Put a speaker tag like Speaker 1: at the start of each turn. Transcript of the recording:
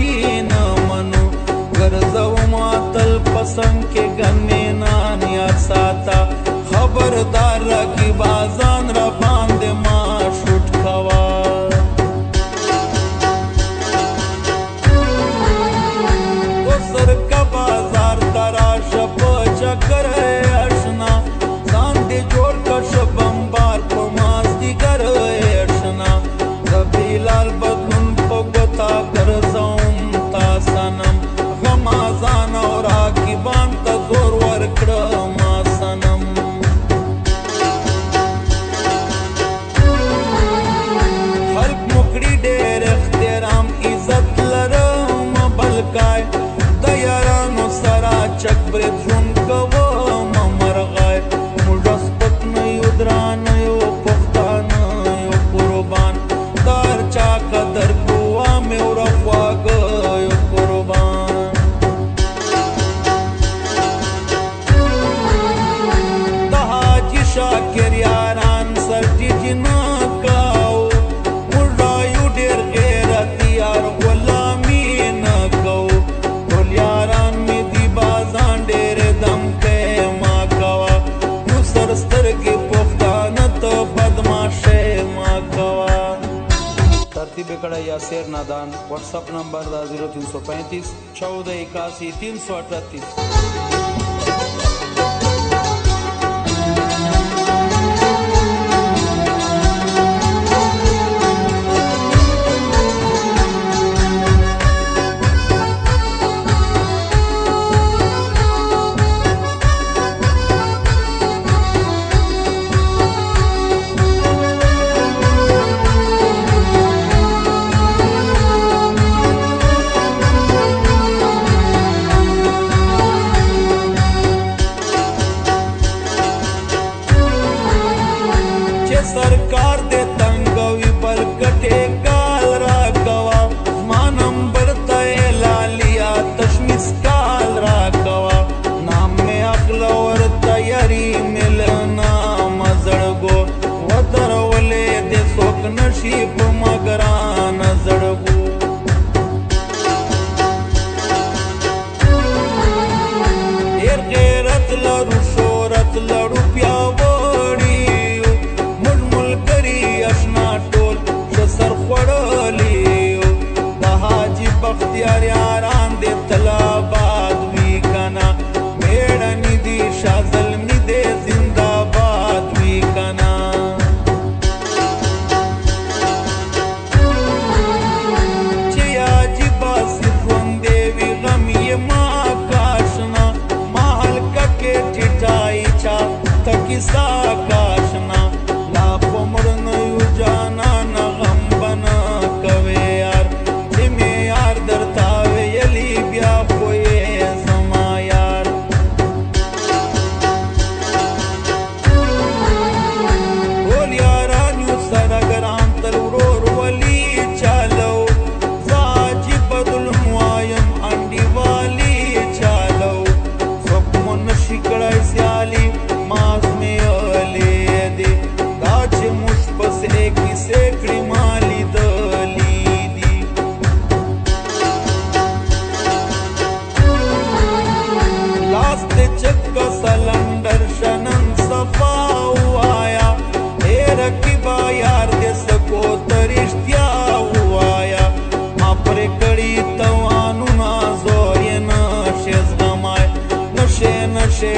Speaker 1: چې نه منو ګرځوم تل پسند کې ګنینان یاد ساته خبردار رقیبا ځان را باندې ما شوټ کوا دوسر کا بازار تراشه په چکر اشنا ځان دې جوړ کړ شبمبار په مازدیګر اشنا ربیلال بدلون په ګوتا ګرځوم تا سنم غمازان او راکبان ته زور ورکړم سنم خلق مکړي ډېر احترام عزت لرم بلکای د یارانو سره چک برید ژوند کوم مرغای موږ سپک نه یو درانه یو پښتانه یو قربان دار چا قدر کوه مې ورخواږه یو قربان د حاجي شاکر یاران سرټیټي نه کوو موږ رایو ډېر غیرت یار غلامي نه کوو ټول یاران مې دي بازان ډېر دم کوي ما کوه یو سر سترګې پښتانه ته بدماشۍ ما کوه ترتیب کړه یاسر نادان WhatsApp نمبر دا 0335 14 81 338 सरकार दे तंगवी बल कटे काल रा कवा मा नंबर तय लालिया तशमिस काल रा कवा नाम में अकल और तैयारी मिलना मजड़गो वदर वले दे सोक नशीब मगरान जड़गो एर गैरत लड़ू शोरत लड़ू प्यावड़ी बख्तियार यारान दे तलाबाद वी कना मेड़नी दी शाजलमी दे जिंदाबाद वी कना चिया जी बासी ज़्वंदे वी गम ये माँ काशना महल के टिटाई चा तकिसा काशना लाप मुड़न यू जाना न गम बना कवे यार दरतावे यली ब्या कोई समा यार बोल यारान यू सरगरान तलुरोर वली चालो जाजी बदल मुआयम अंडी वाली चालो स्वप्न शिकड़ा स्याली मास में अले दे दाच मुश्पस एक सेकड़ी माली दली चक्का सलंडर शनन सफा हुआया ए रकीबा यार दे सको तरिश्तिया हुआया मा परे कड़ी तवानु ना जोर ये नशे गमाए नशे नशे